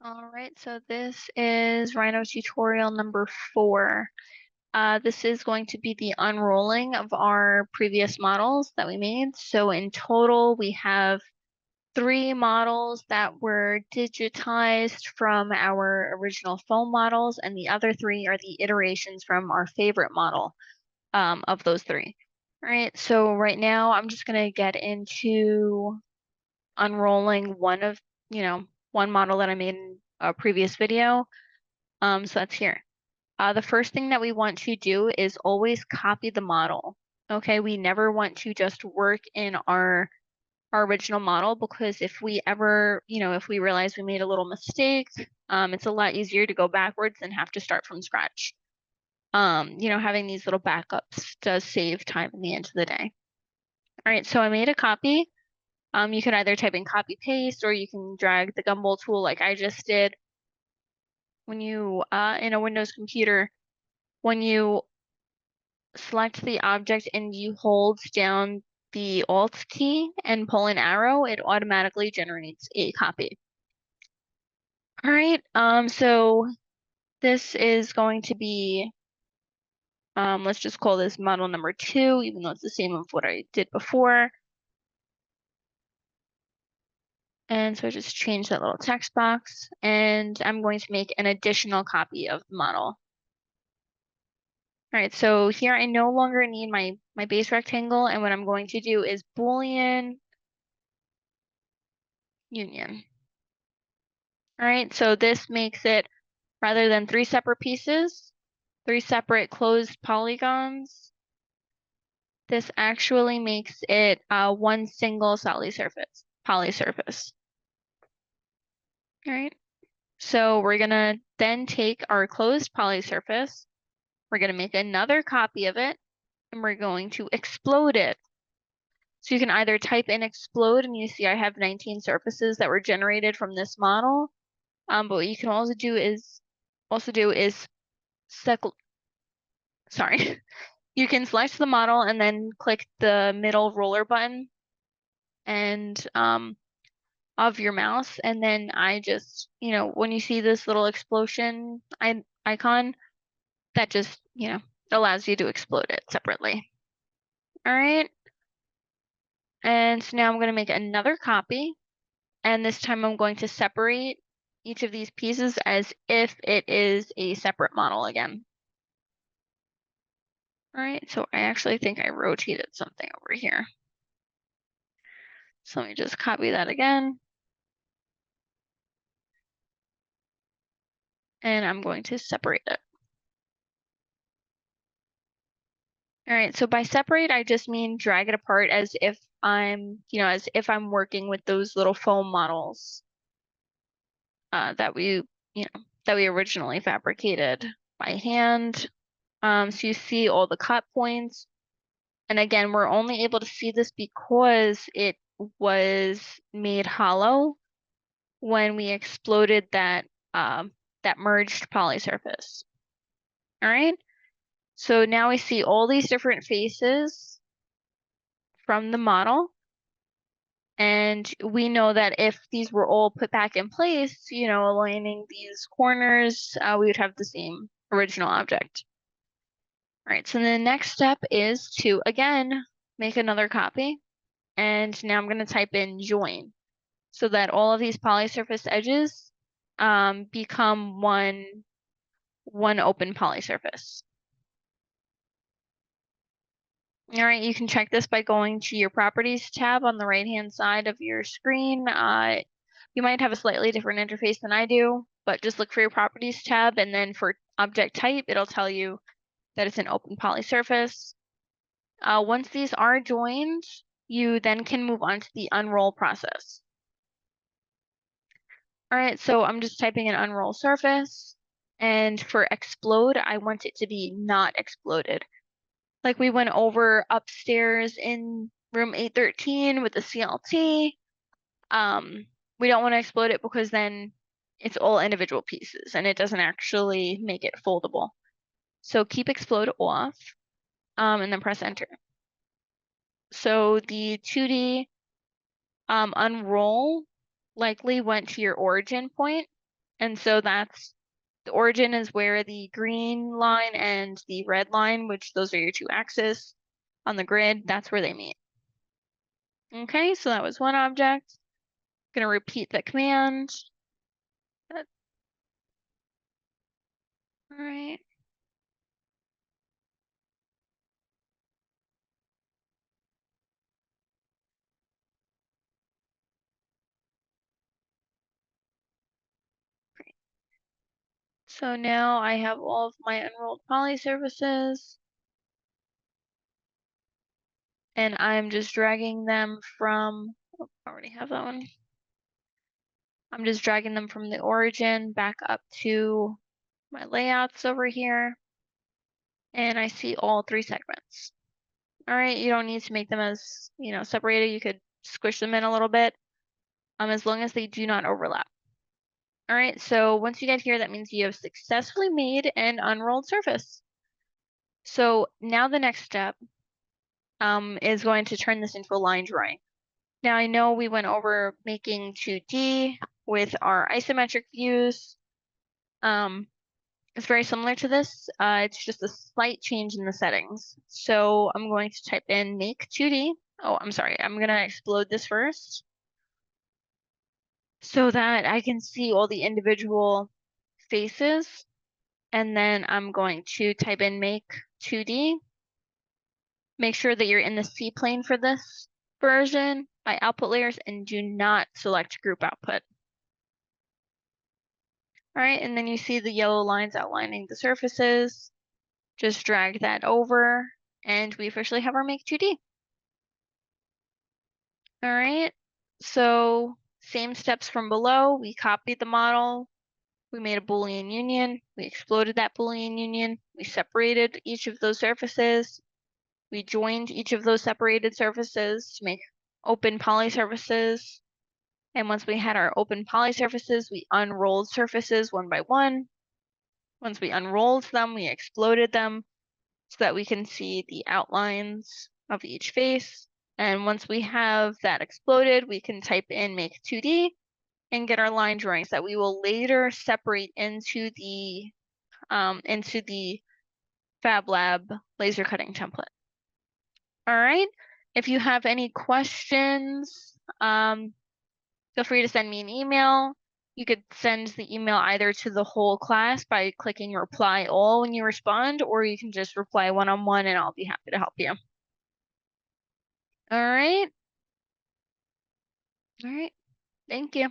All right, so this is Rhino tutorial number 4. This is going to be the unrolling of our previous models that we made. So in total, we have 3 models that were digitized from our original foam models, and the other 3 are the iterations from our favorite model of those 3. All right, so right now I'm just going to get into unrolling one model that I made in a previous video. So that's here. The first thing that we want to do is always copy the model. Okay, we never want to just work in our original model, because if we ever, if we realize we made a little mistake, it's a lot easier to go backwards than have to start from scratch. Having these little backups does save time in the end of the day. All right, so I made a copy. You can either type in copy paste, or you can drag the gumball tool like I just did. When you, in a Windows computer, when you select the object and you hold down the Alt key and pull an arrow, it automatically generates a copy. All right, so this is going to be, let's just call this model number 2, even though it's the same as what I did before. And so I just change that little text box, and I'm going to make an additional copy of the model. All right, so here I no longer need my base rectangle, and what I'm going to do is Boolean union. All right, so this makes it, rather than 3 separate pieces, 3 separate closed polygons, this actually makes it one single solid surface, poly surface. All right, so we're gonna then take our closed poly surface, we're gonna make another copy of it, and we're going to explode it. So you can either type in explode, and you see I have 19 surfaces that were generated from this model. But what you can also do is sorry. You can select the model and then click the middle roller button and of your mouse, and then I just, when you see this little explosion icon, that just, allows you to explode it separately. All right. And so now I'm going to make another copy, and this time I'm going to separate each of these pieces as if it is a separate model again. All right, so I actually think I rotated something over here. So let me just copy that again. And I'm going to separate it. All right, so by separate, I just mean drag it apart as if I'm working with those little foam models that we originally fabricated by hand. So you see all the cut points. And again, we're only able to see this because it was made hollow when we exploded that merged poly surface. All right, so now we see all these different faces from the model, and we know that if these were all put back in place, aligning these corners, we would have the same original object. All right, so the next step is to, again, make another copy, and now I'm going to type in join, so that all of these polysurface edges become one open polysurface. All right, you can check this by going to your Properties tab on the right-hand side of your screen. You might have a slightly different interface than I do, but just look for your Properties tab, and then for object type, it'll tell you that it's an open poly surface. Once these are joined, you then can move on to the unroll process. All right, so I'm just typing in unroll surface, and for explode, I want it to be not exploded. Like we went over upstairs in room 813 with the CLT. We don't want to explode it because then it's all individual pieces and it doesn't actually make it foldable. So keep explode off, and then press enter. So the 2D unroll likely went to your origin point, And so that's the origin is where the green line and the red line, which those are your two axes on the grid, that's where they meet. Okay, so that was one object. Gonna repeat the command. All right. Great. So now I have all of my unrolled poly surfaces, and I'm just dragging them from, oh, I already have that one. I'm just dragging them from the origin back up to my layouts over here, and I see all three segments. All right, you don't need to make them as, separated. You could squish them in a little bit, as long as they do not overlap. All right, so once you get here, that means you have successfully made an unrolled surface. So now the next step is going to turn this into a line drawing. Now I know we went over making 2D with our isometric views. It's very similar to this. It's just a slight change in the settings. So I'm going to type in make 2D. Oh, I'm sorry. I'm going to explode this first so that I can see all the individual faces. And then I'm going to type in make 2D. Make sure that you're in the C plane for this version by output layers and do not select group output. All right, and then you see the yellow lines outlining the surfaces. Just drag that over and we officially have our make 2D. All right, so same steps from below. We copied the model. We made a Boolean union. We exploded that Boolean union. We separated each of those surfaces. We joined each of those separated surfaces to make open poly surfaces. And once we had our open poly surfaces, we unrolled surfaces one by one. Once we unrolled them, we exploded them so that we can see the outlines of each face. And once we have that exploded, we can type in make 2D and get our line drawings that we will later separate into the Fab Lab laser cutting template. All right. If you have any questions, feel free to send me an email. You could send the email either to the whole class by clicking reply all when you respond, or you can just reply one-on-one and I'll be happy to help you. All right. All right. Thank you.